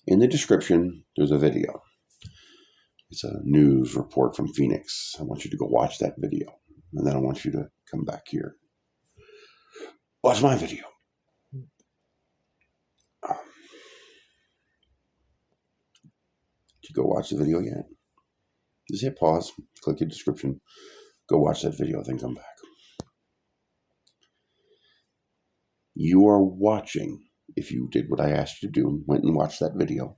In the description, there's a video. It's a news report from Phoenix. I want you to go watch that video. And then I want you to come back here. Watch my video. Did you go watch the video yet? Just hit pause, click your description, go watch that video, then come back. You are watching, if you did what I asked you to do, went and watched that video,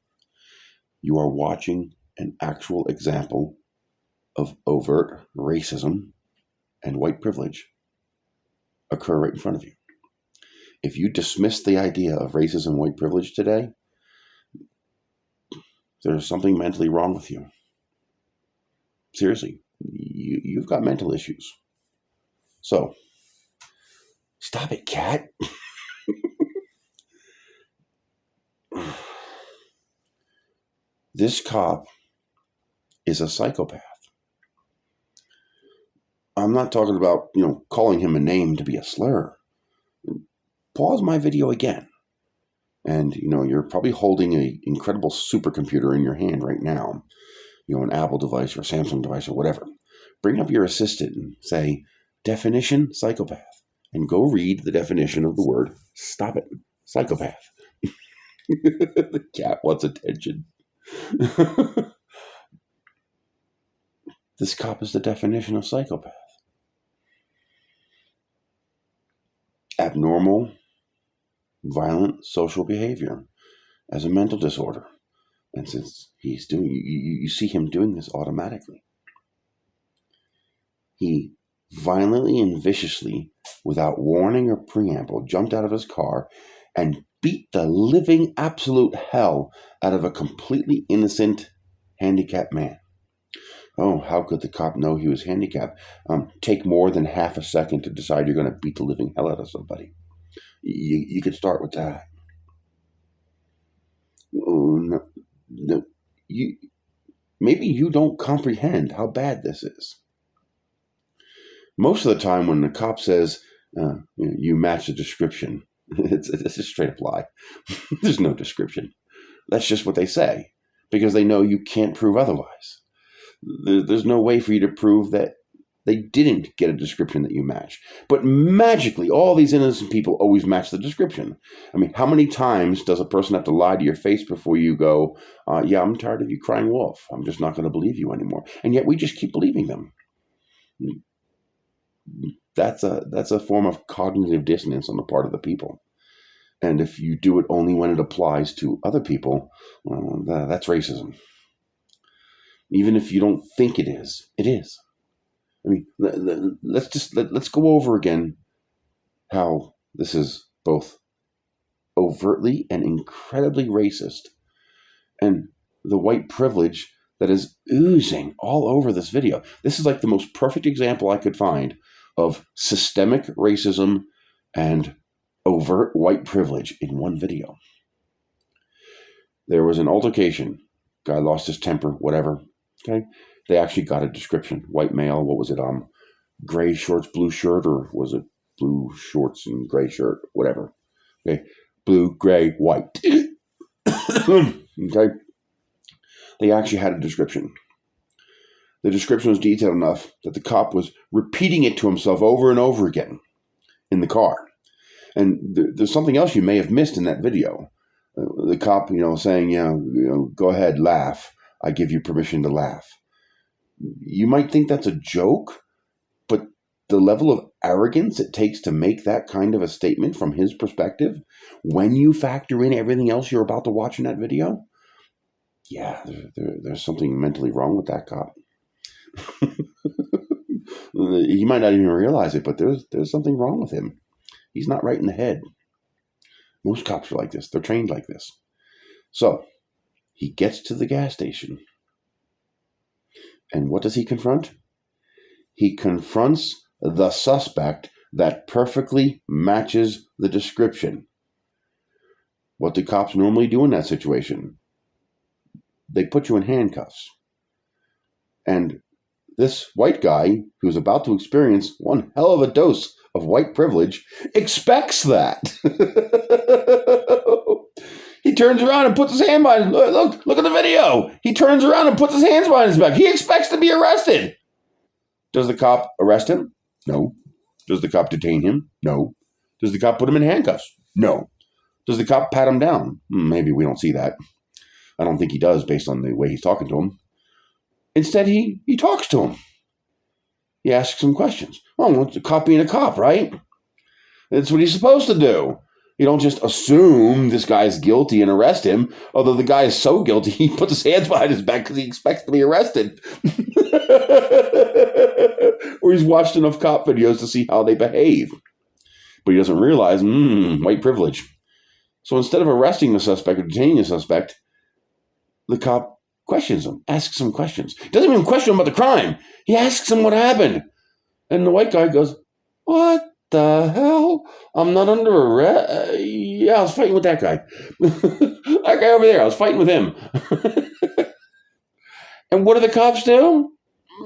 you are watching an actual example of overt racism and white privilege occur right in front of you. If you dismiss the idea of racism and white privilege today, there's something mentally wrong with you. Seriously, you've got mental issues. So, stop it, cat. This cop is a psychopath. I'm not talking about, calling him a name to be a slur. Pause my video again. And, you're probably holding an incredible supercomputer in your hand right now. An Apple device or a Samsung device or whatever. Bring up your assistant and say, definition, psychopath. And go read the definition of the word, stop it, psychopath. The cat wants attention. This cop is the definition of psychopath. Abnormal, violent social behavior as a mental disorder. And since he's doing, you see him doing this automatically. He violently and viciously, without warning or preamble, jumped out of his car and beat the living absolute hell out of a completely innocent handicapped man. Oh, how could the cop know he was handicapped? Take more than half a second to decide you're going to beat the living hell out of somebody. You could start with that. Oh, no, maybe you don't comprehend how bad this is. Most of the time when the cop says, you match the description, it's a straight up lie. There's no description. That's just what they say, because they know you can't prove otherwise. There's no way for you to prove that they didn't get a description that you match. But magically, all these innocent people always match the description. I mean, how many times does a person have to lie to your face before you go, yeah, I'm tired of you crying wolf. I'm just not going to believe you anymore. And yet we just keep believing them. That's a form of cognitive dissonance on the part of the people. And if you do it only when it applies to other people, well, that's racism. Even if you don't think it is. I mean, let's go over again how this is both overtly and incredibly racist, and the white privilege that is oozing all over this video. This is like the most perfect example I could find of systemic racism and overt white privilege in one video. There was an altercation. Guy lost his temper, whatever. Okay. They actually got a description. White male, what was it? Gray shorts, blue shirt, or was it blue shorts and gray shirt? Whatever. Okay. Blue, gray, white. Okay. They actually had a description. The description was detailed enough that the cop was repeating it to himself over and over again in the car. And there's something else you may have missed in that video. The cop, saying, go ahead, laugh. I give you permission to laugh. You might think that's a joke, but the level of arrogance it takes to make that kind of a statement from his perspective, when you factor in everything else you're about to watch in that video, yeah, there's something mentally wrong with that cop. He might not even realize it, but there's something wrong with him. He's not right in the head. Most cops are like this. They're trained like this. So he gets to the gas station. And what does he confront? He confronts the suspect that perfectly matches the description. What do cops normally do in that situation? They put you in handcuffs. And this white guy, who's about to experience one hell of a dose of white privilege, expects that. He turns around and puts his hand behind his back. Look at the video. He turns around and puts his hands behind his back. He expects to be arrested. Does the cop arrest him? No. Does the cop detain him? No. Does the cop put him in handcuffs? No. Does the cop pat him down? Maybe we don't see that. I don't think he does based on the way he's talking to him. Instead, he talks to him. He asks him questions. Oh, it's a cop being a cop, right? That's what he's supposed to do. You don't just assume this guy's guilty and arrest him, although the guy is so guilty he puts his hands behind his back because he expects to be arrested. Or he's watched enough cop videos to see how they behave. But he doesn't realize, white privilege. So instead of arresting the suspect or detaining the suspect, the cop questions him, asks him questions. He doesn't even question him about the crime. He asks him what happened. And the white guy goes, "What the hell? I'm not under arrest. Yeah, I was fighting with that guy. That guy over there, I was fighting with him." And what do the cops do?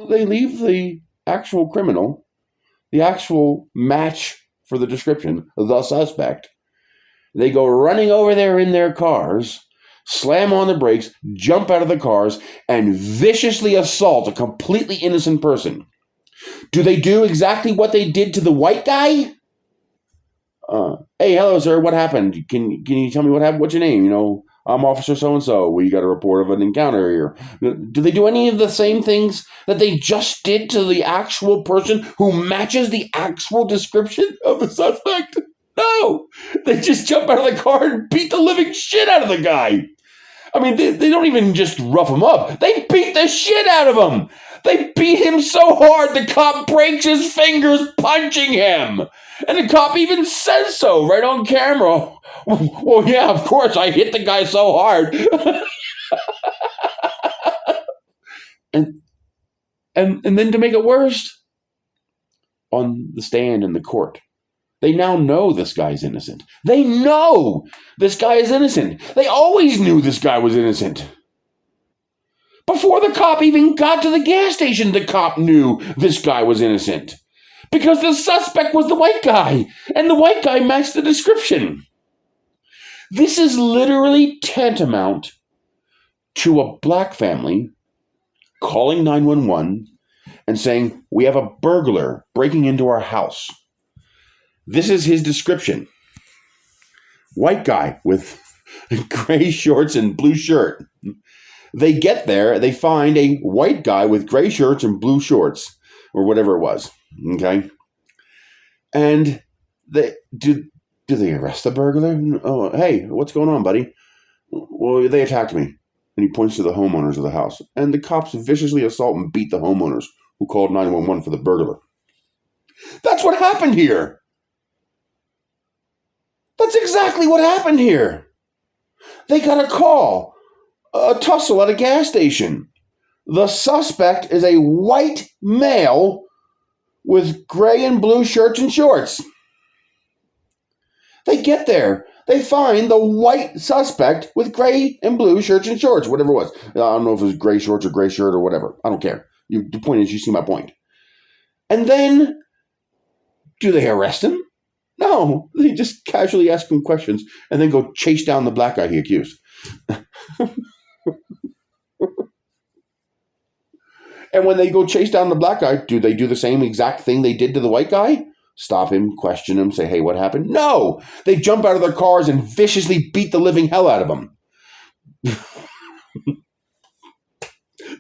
They leave the actual criminal, the actual match for the description, the suspect. They go running over there in their cars, slam on the brakes, jump out of the cars, and viciously assault a completely innocent person. Do they do exactly what they did to the white guy? Hey, hello, sir. What happened? Can you tell me what happened? What's your name? I'm Officer So-and-so. We got a report of an encounter here. Do they do any of the same things that they just did to the actual person who matches the actual description of the suspect? No. They just jump out of the car and beat the living shit out of the guy. I mean, they don't even just rough him up. They beat the shit out of him. They beat him so hard the cop breaks his fingers punching him. And the cop even says so right on camera. Well, yeah, of course, I hit the guy so hard. and then to make it worse, on the stand in the court, they now know this guy's innocent. They know this guy is innocent. They always knew this guy was innocent. Before the cop even got to the gas station, the cop knew this guy was innocent. Because the suspect was the white guy, and the white guy matched the description. This is literally tantamount to a black family calling 911 and saying, "We have a burglar breaking into our house. This is his description. White guy with gray shorts and blue shirt." They get there, they find a white guy with gray shirts and blue shorts, or whatever it was. Okay? And do they arrest the burglar? Oh, hey, what's going on, buddy? Well, they attacked me. And he points to the homeowners of the house. And the cops viciously assault and beat the homeowners who called 911 for the burglar. That's what happened here. That's exactly what happened here. They got a call, a tussle at a gas station. The suspect is a white male with gray and blue shirts and shorts. They get there. They find the white suspect with gray and blue shirts and shorts, whatever it was. I don't know if it was gray shorts or gray shirt or whatever. I don't care. The point is, you see my point. And then, do they arrest him? No. They just casually ask him questions and then go chase down the black guy he accused. And when they go chase down the black guy, do they do the same exact thing they did to the white guy? Stop him, question him, say, "Hey, what happened?" No! They jump out of their cars and viciously beat the living hell out of him.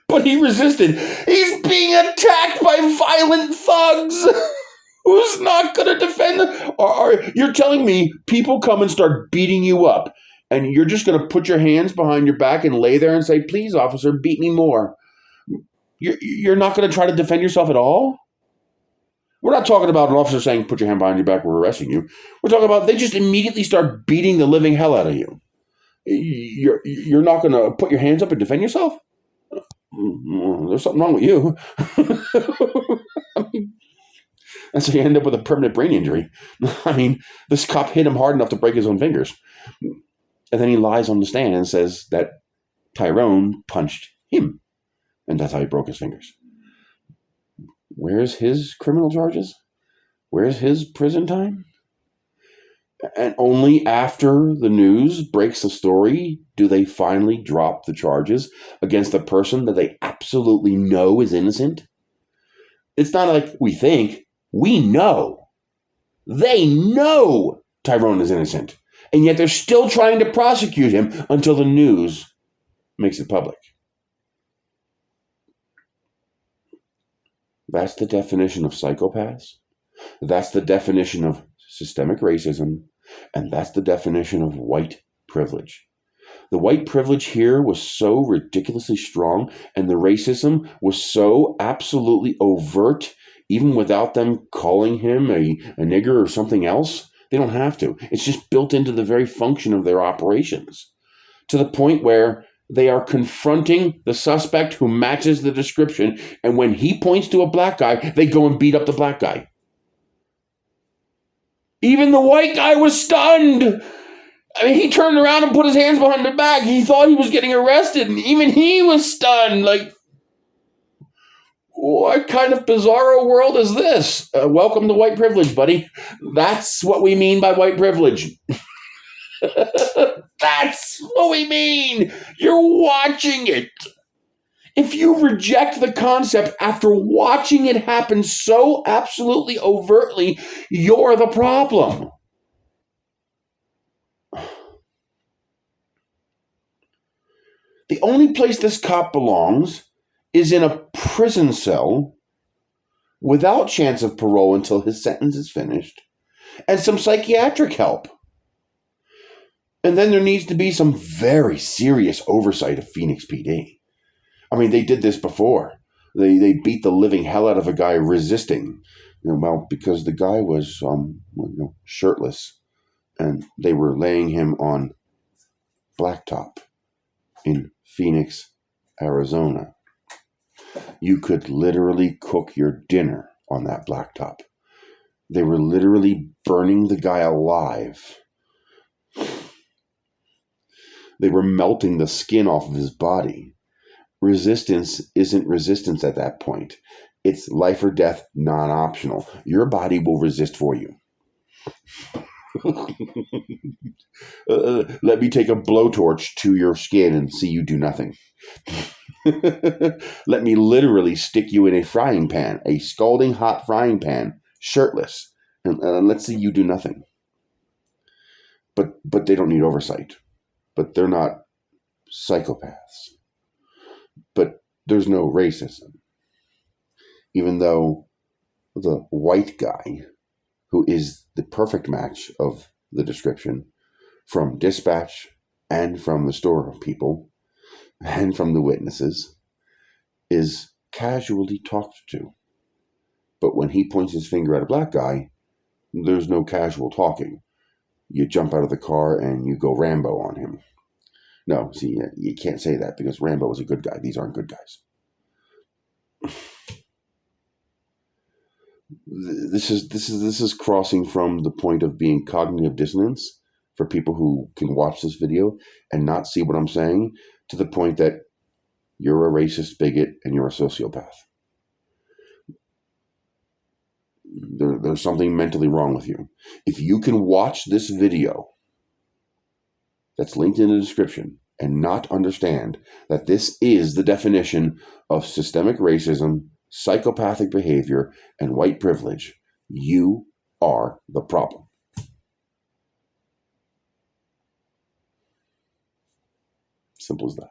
But he resisted. He's being attacked by violent thugs. Who's not going to defend them? You're telling me people come and start beating you up, and you're just going to put your hands behind your back and lay there and say, "Please, officer, beat me more." You're not going to try to defend yourself at all? We're not talking about an officer saying, "Put your hand behind your back, we're arresting you." We're talking about they just immediately start beating the living hell out of you. You're not going to put your hands up and defend yourself? There's something wrong with you. I mean, and so you end up with a permanent brain injury. I mean, this cop hit him hard enough to break his own fingers. And then he lies on the stand and says that Tyrone punched him. And that's how he broke his fingers. Where's his criminal charges? Where's his prison time? And only after the news breaks the story do they finally drop the charges against a person that they absolutely know is innocent. It's not like we think. We know. They know Tyrone is innocent. And yet they're still trying to prosecute him until the news makes it public. That's the definition of psychopaths. That's the definition of systemic racism. And that's the definition of white privilege. The white privilege here was so ridiculously strong, and the racism was so absolutely overt, even without them calling him a nigger or something else. They don't have to. It's just built into the very function of their operations, to the point where they are confronting the suspect who matches the description, and when he points to a black guy, they go and beat up the black guy. Even the white guy was stunned. I mean, he turned around and put his hands behind the back. He thought he was getting arrested, and even he was stunned. Like, what kind of bizarro world is this? Welcome to white privilege, buddy. That's what we mean by white privilege. That's what we mean. You're watching it. If you reject the concept after watching it happen so absolutely overtly, you're the problem. The only place this cop belongs is in a prison cell without chance of parole until his sentence is finished, and some psychiatric help. And then there needs to be some very serious oversight of Phoenix PD. I mean, they did this before. They beat the living hell out of a guy resisting. Well, because the guy was shirtless, and they were laying him on blacktop in Phoenix, Arizona. You could literally cook your dinner on that blacktop. They were literally burning the guy alive. They were melting the skin off of his body. Resistance isn't resistance at that point. It's life or death, non-optional. Your body will resist for you. Let me take a blowtorch to your skin and see you do nothing. Let me literally stick you in a frying pan, a scalding hot frying pan, shirtless, and let's see you do nothing. But they don't need oversight. But they're not psychopaths. But there's no racism. Even though the white guy, who is the perfect match of the description from dispatch and from the store people and from the witnesses, is casually talked to. But when he points his finger at a black guy, there's no casual talking. You jump out of the car and you go Rambo on him. No, see, you can't say that because Rambo was a good guy. These aren't good guys. This is crossing from the point of being cognitive dissonance for people who can watch this video and not see what I'm saying, to the point that you're a racist bigot and you're a sociopath. There's something mentally wrong with you. If you can watch this video that's linked in the description and not understand that this is the definition of systemic racism, psychopathic behavior, and white privilege, you are the problem. Simple as that.